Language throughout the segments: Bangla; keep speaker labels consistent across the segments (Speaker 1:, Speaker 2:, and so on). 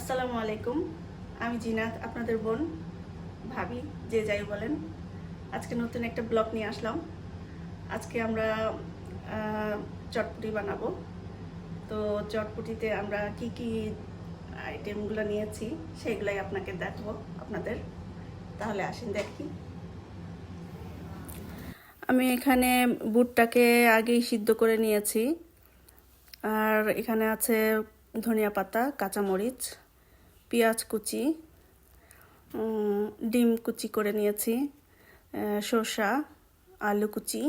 Speaker 1: আসসালামু আলাইকুম। আমি জিনাত, আপনাদের বোন, ভাবি, যে যাই বলেন। আজকে নতুন একটা ব্লগ নিয়ে আসলাম। আজকে আমরা চটপটি বানাবো। তো চটপটিতে আমরা কি কি আইটেমগুলো নিয়েছি সেগুলাই আপনাকে দেখাবো আপনাদের। তাহলে আসেন দেখি। আমি এখানে বুটটাকে আগেই সিদ্ধ করে নিয়েছি। আর এখানে আছে ধনিয়া পাতা, কাঁচামরিচ, পেঁয়াজ কুচি, ডিম কুচি করে নিয়েছি, শসা, আলু কুচি।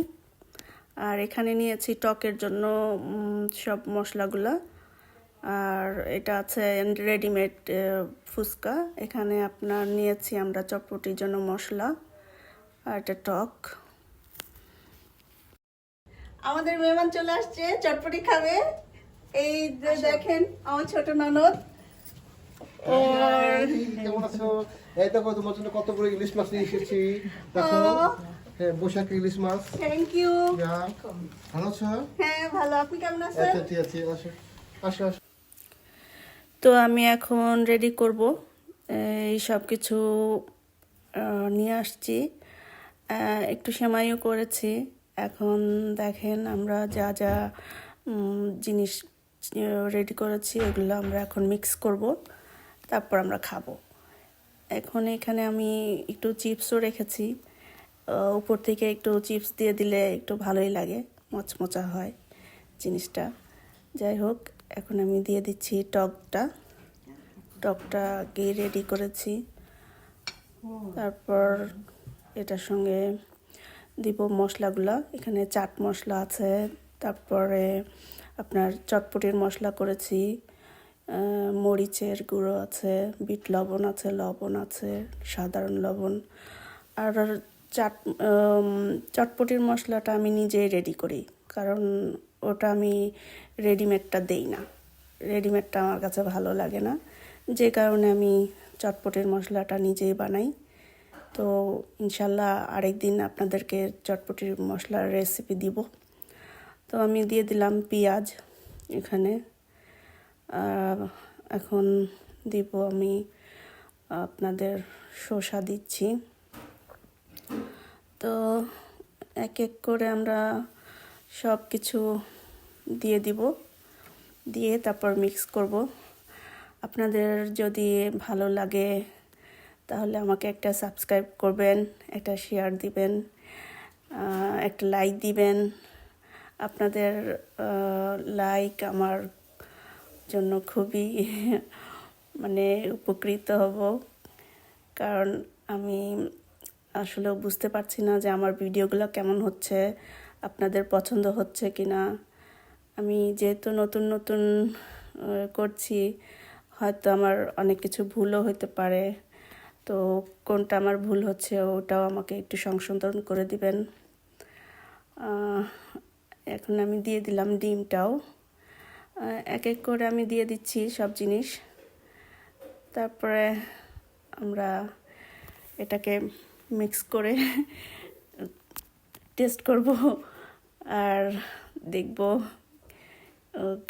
Speaker 1: আর এখানে নিয়েছি টকের জন্য সব মশলাগুলো। আর এটা আছে রেডিমেড ফুচকা। এখানে আপনার নিয়েছি আমরা চটপটির জন্য মশলা, আর এটা টক। আমাদের মেহমান চলে আসছে, চটপটি খাবে। এই যে দেখেন আমার ছোট ননদ।
Speaker 2: কেমন আছো? এই দেখো তোমার জন্য কত বড় ইলিশ মাছ নিয়ে এসেছি। দেখো, হ্যাঁ, বৈশাখী ইলিশ মাছ।
Speaker 1: Thank you.
Speaker 2: ভালো আছো?
Speaker 1: হ্যাঁ ভালো, আপনি কেমন আছেন?
Speaker 2: আচ্ছা, ঠিক আছে, আসো আসো আসো।
Speaker 1: তো আমি এখন রেডি করব। এই সব কিছু নিয়ে আসছি, একটু সেমাইও করেছি। এখন দেখেন আমরা যা যা জিনিস রেডি করেছি এগুলো আমরা এখন মিক্স করব, তারপর আমরা খাবো। এখন এখানে আমি একটু চিপসও রেখেছি। উপর থেকে একটু চিপস দিয়ে দিলে একটু ভালোই লাগে, মচমচা হয় জিনিসটা। যাই হোক, এখন আমি দিয়ে দিচ্ছি টকটাকে রেডি করেছি। তারপর এটার সঙ্গে দিব মশলাগুলো। এখানে চাট মশলা আছে, তারপরে আপনার চটপটির মশলা করেছি, মরিচের গুঁড়ো আছে, বিট লবণ আছে, লবণ আছে, সাধারণ লবণ। আর চটপটির মশলাটা আমি নিজেই রেডি করি, কারণ ওটা আমি রেডিমেডটা দেই না। রেডিমেডটা আমার কাছে ভালো লাগে না, যে কারণে আমি চটপটির মশলাটা নিজেই বানাই। তো ইনশাল্লাহ আরেকদিন আপনাদেরকে চটপটির মশলার রেসিপি দিব। তো আমি দিয়ে দিলাম পেঁয়াজ এখানে। এখন দিব আমি আপনাদের শসা দিচ্ছি। তো এক এক করে আমরা সব কিছু দিয়ে দিব, দিয়ে তারপর মিক্স করব। আপনাদের যদি ভালো লাগে তাহলে আমাকে একটা সাবস্ক্রাইব করবেন, একটা শেয়ার দিবেন, একটা লাইক দিবেন। আপনাদের লাইক আমার জন্য খুবই মানে উপকৃত হব, কারণ আমি আসলে বুঝতে পারছি না যে আমার ভিডিওগুলো কেমন হচ্ছে, আপনাদের পছন্দ হচ্ছে কি না। আমি যেহেতু নতুন নতুন করছি, হয়তো আমার অনেক কিছু ভুলও হতে পারে। তো কোনটা আমার ভুল হচ্ছে ওটাও আমাকে একটু সংশোধন করে দিবেন। এখন আমি দিয়ে দিলাম ডিমটাও। এক এক করে আমি দিয়ে দিচ্ছি সব জিনিস। তারপরে আমরা এটাকে মিক্স করে টেস্ট করব, আর দেখব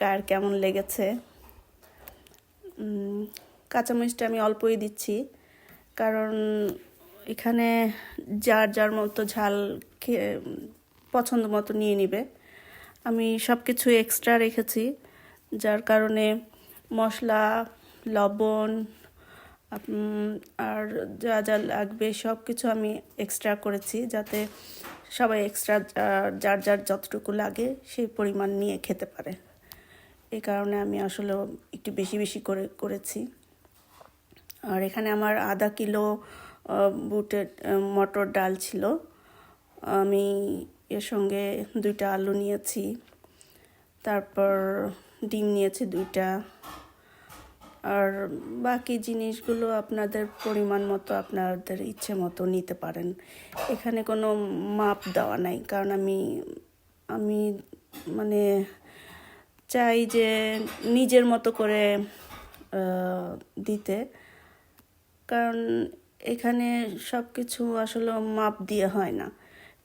Speaker 1: কার কেমন লেগেছে। কাঁচামরিচটা আমি অল্পই দিচ্ছি, কারণ এখানে যার যার মতো ঝাল খেয়ে পছন্দ মতো নিয়ে নিবে। আমি সব কিছু এক্সট্রা রেখেছি, যার কারণে মশলা, লবণ আর যা যা লাগবে সব কিছু আমি এক্সট্রা করেছি, যাতে সবাই এক্সট্রা যার যার যতটুকু লাগে সেই পরিমাণ নিয়ে খেতে পারে। এই কারণে আমি আসলে একটু বেশি বেশি করে করেছি। আর এখানে আমার আধা কিলো বুটের মটর ডাল ছিল। আমি এর সঙ্গে 2টা আলু নিয়েছি, তারপর ডিম নিয়েছি 2টা। আর বাকি জিনিসগুলো আপনাদের পরিমাণ মতো, আপনাদের ইচ্ছে মতো নিতে পারেন। এখানে কোনো মাপ দেওয়া নাই, কারণ আমি মানে চাই যে নিজের মতো করে দিতে, কারণ এখানে সব কিছু আসলে মাপ দিয়ে হয় না।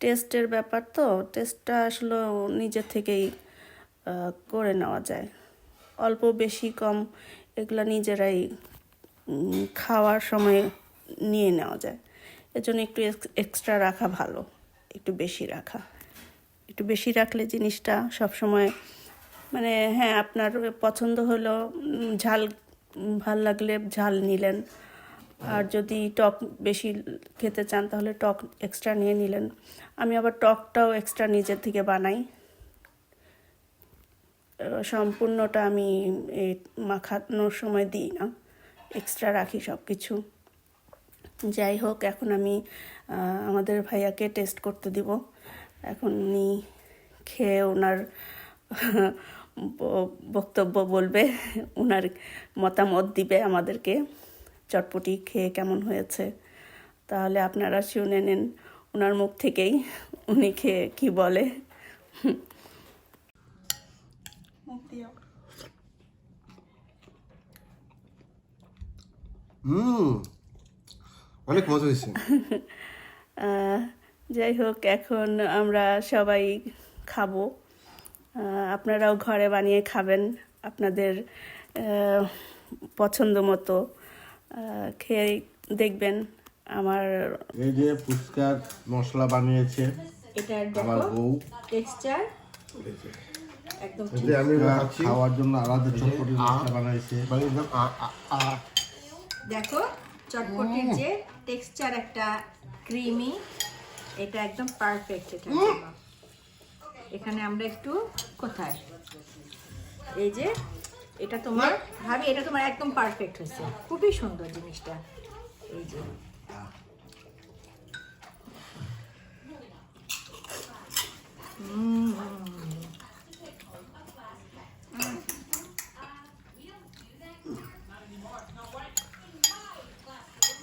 Speaker 1: টেস্টের ব্যাপার, তো টেস্টটা আসলে নিজের থেকেই করে নেওয়া যায়। অল্প বেশি কম এগুলো নিজেরাই খাওয়ার সময় নিয়ে নেওয়া যায়। এজন্য একটু এক্সট্রা রাখা ভালো, একটু বেশি রাখা। একটু বেশি রাখলে জিনিসটা সবসময় মানে হ্যাঁ আপনার পছন্দ হলো ঝাল ভাল লাগলে ঝাল নিলেন, আর যদি টক বেশি খেতে চান তাহলে টক এক্সট্রা নিয়ে নিলেন। আমি আবার টকটাও এক্সট্রা নিজের থেকে বানাই। সম্পূর্ণটা আমি এই মাখানোর সময় দিই না, এক্সট্রা রাখি সব কিছু। যাই হোক, এখন আমি আমাদের ভাইয়াকে টেস্ট করতে দিব। এখন উনি খেয়ে ওনার বক্তব্য বলবে, ওনার মতামত দিবে আমাদেরকে চটপটি খেয়ে কেমন হয়েছে। তাহলে আপনারা শুনে নিন ওনার মুখ থেকেই উনি খেয়ে কি বলে।
Speaker 2: অনেক মজা হয়েছে।
Speaker 1: যাই হোক, এখন আমরা সবাই খাবো। আপনারাও ঘরে বানিয়ে খাবেন আপনাদের পছন্দ মতো, খেয়ে দেখবেন। আমার
Speaker 3: এই যে ফুচকার মশলা বানিয়েছে
Speaker 4: এটার
Speaker 3: আমার
Speaker 4: দেখো
Speaker 3: বউ,
Speaker 4: টেক্সচার একদম
Speaker 2: এই যে আমি
Speaker 3: এটা
Speaker 2: খাচ্ছি,
Speaker 3: খাওয়ার জন্য আলাদা চটপটি মশলা বানাইছে।
Speaker 2: মানে একদম
Speaker 4: দেখো চটপটির যে টেক্সচার একটা ক্রিমি, এটা একদম পারফেক্ট এটার জন্য। এখানে আমরা একটু কোথায় এই যে এটা তোমার ভাবি, এটা তোমার একদম পারফেক্ট হয়েছে, খুবই সুন্দর জিনিসটা। এই যে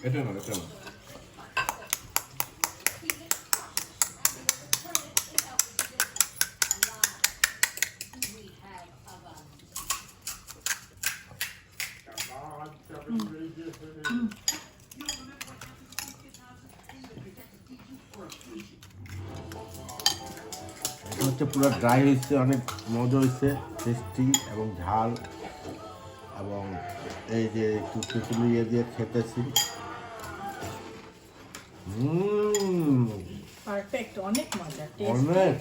Speaker 3: এটা না, এটা না। এটা হচ্ছে পুরো ড্রাই হয়েছে, অনেক মজা হয়েছে, টেস্টি এবং ঝাল, এবং এই যে একটু তেঁতুলি দিয়ে খেতেছি।
Speaker 4: পারফেক্ট, অনেক মজা
Speaker 3: অনেক।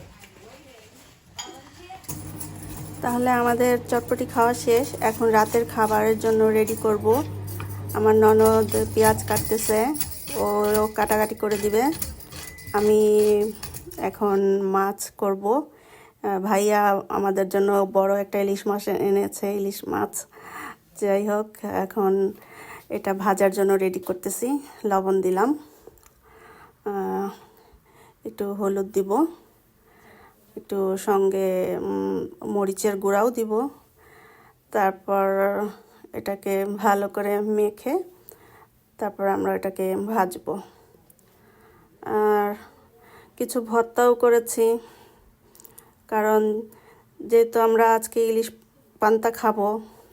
Speaker 1: তাহলে আমাদের চটপটি খাওয়া শেষ। এখন রাতের খাবারের জন্য রেডি করব। আমার ননদ পেঁয়াজ কাটতেছে, ও কাটাকাটি করে দিবে। আমি এখন মাছ করব। ভাইয়া আমাদের জন্য বড় একটা ইলিশ মাছ এনেছে, ইলিশ মাছ। যাই হোক, এখন এটা ভাজার জন্য রেডি করতেছি। লবণ দিলাম, একটু হলুদ দিব, একটু সঙ্গে মরিচের গুঁড়াও দিব। তারপর এটাকে ভালো করে মেখে তারপর আমরা এটাকে ভাজবো। আর কিছু ভর্তাও করেছি, কারণ যেহেতু আমরা আজকে ইলিশ পান্তা খাবো,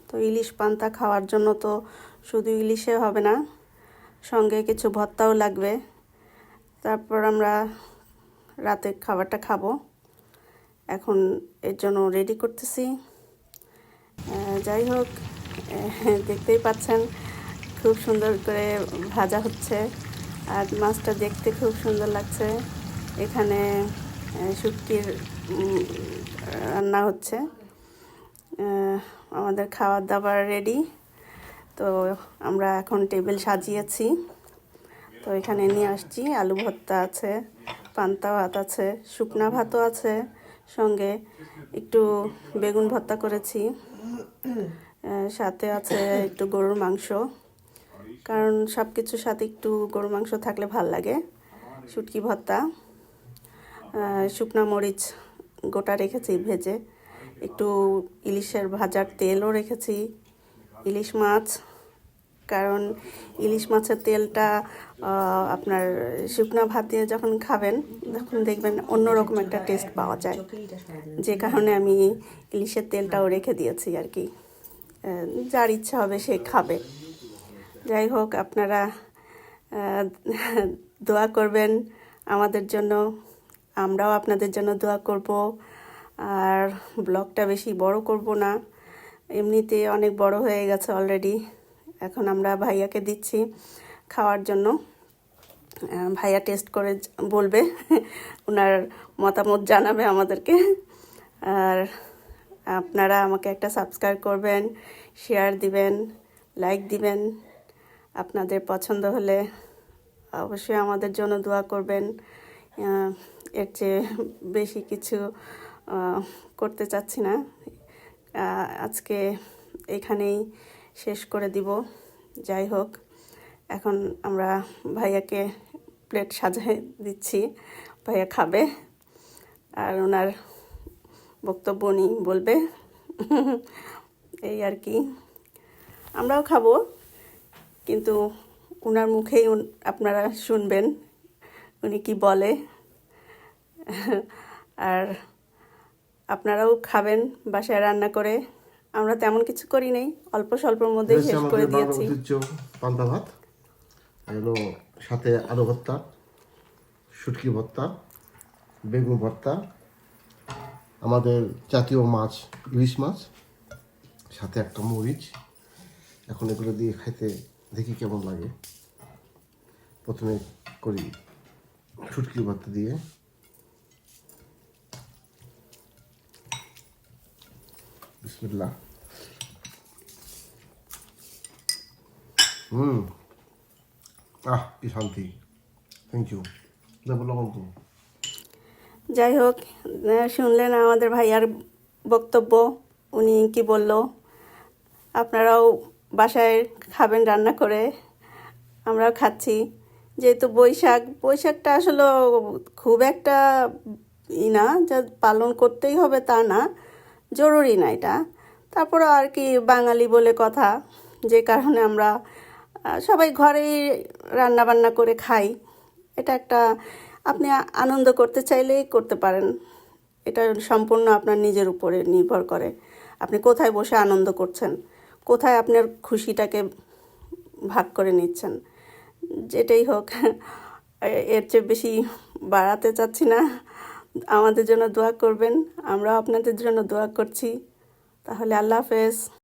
Speaker 1: তো ইলিশ পান্তা খাওয়ার জন্য তো শুধু ইলিশে হবে না, সঙ্গে কিছু ভর্তাও লাগবে। তারপর আমরা রাতে খাবারটা খাবো। এখন এর জন্য রেডি করতেছি। যাই হোক, দেখতেই পাচ্ছেন খুব সুন্দর করে ভাজা হচ্ছে, আর মাছটা দেখতে খুব সুন্দর লাগছে। এখানে শুটকির রান্না হচ্ছে। আমাদের খাবার দাবার রেডি। তো আমরা এখন টেবিল সাজিয়েছি। তো এখানে নিয়ে আসছি, আলু ভর্তা আছে, পান্তা ভাত আছে, শুকনা ভাতও আছে, সঙ্গে একটু বেগুন ভর্তা করেছি, সাথে আছে একটু গরুর মাংস, কারণ সব কিছুর সাথে একটু গরুর মাংস থাকলে ভাল লাগে। শুটকি ভর্তা, শুকনা মরিচ গোটা রেখেছি ভেজে, একটু ইলিশের ভাজার তেলও রেখেছি, ইলিশ মাছ, কারণ ইলিশ মাছের তেলটা আপনার শুকনা ভাত দিয়ে যখন খাবেন তখন দেখবেন অন্যরকম একটা টেস্ট পাওয়া যায়, যে কারণে আমি ইলিশের তেলটাও রেখে দিয়েছি আর কি। যার ইচ্ছা হবে সে খাবে। যাই হোক, আপনারা দোয়া করবেন আমাদের জন্য, আমরাও আপনাদের জন্য দোয়া করব। আর ব্লগটা বেশি বড় করব না, এমনিতে অনেক বড় হয়ে গেছে অলরেডি। এখন আমরা ভাইয়াকে দিচ্ছি খাওয়ার জন্য। ভাইয়া টেস্ট করে বলবে, ওনার মতামত জানাবে আমাদেরকে। আর আপনারা আমাকে একটা সাবস্ক্রাইব করবেন, শেয়ার দিবেন, লাইক দিবেন। আপনাদের পছন্দ হলে অবশ্যই আমাদের জন্য দোয়া করবেন। এর চেয়ে বেশি কিছু করতে চাচ্ছি না। আজকে এখানেই শেষ করে দিব। যাই হোক, এখন আমরা ভাইয়াকে প্লেট সাজিয়ে দিচ্ছি, ভাইয়া খাবে আর ওনার বক্তব্য উনি বলবে। এই আর কি, আমরাও খাবো, কিন্তু ওনার মুখেই আপনারা শুনবেন উনি কি বলে। আর আপনারাও খাবেন বাসায় রান্না করে। আমরা তেমন কিছু করি নাই, অল্প স্বল্পর মধ্যে
Speaker 3: হয়েছে
Speaker 1: শেষ করে
Speaker 3: আমাদের বাংলা
Speaker 1: দিয়েছি।
Speaker 3: ঐতিহ্য পান্তা ভাত, এগুলো সাথে আলু ভর্তা, শুটকি ভর্তা, বেগুন ভর্তা, আমাদের জাতীয় মাছ ইলিশ মাছ, সাথে একটা মরিচ। এখন এগুলো দিয়ে খাইতে দেখি কেমন লাগে। প্রথমে করি শুটকি ভর্তা দিয়ে। বিসমিল্লাহ। কি শান্তি। Thank you. দেখো লবণ তো।
Speaker 1: যাই হোক, শুনলেন আমাদের ভাইয়ার বক্তব্য, উনি কি বলল। আপনারাও বাসায় খাবেন রান্না করে, আমরাও খাচ্ছি। যেহেতু বৈশাখটা আসলে খুব একটা না, যা পালন করতেই হবে তা না, জরুরি না এটা। তারপরে আর কি, বাঙালি বলে কথা, যে কারণে আমরা সবাই ঘরেই রান্না বান্না করে খাই। এটা একটা, আপনি আনন্দ করতে চাইলেই করতে পারেন। এটা সম্পূর্ণ আপনার নিজের উপরে নির্ভর করে, আপনি কোথায় বসে আনন্দ করছেন, কোথায় আপনার খুশিটাকে ভাগ করে নিচ্ছেন। যেটাই হোক, এর চেয়ে বেশি বাড়াতে চাচ্ছি না। আমাদের জন্য দোয়া করবেন, আমরাও আপনাদের জন্য দোয়া করছি। তাহলে আল্লাহ হাফেজ।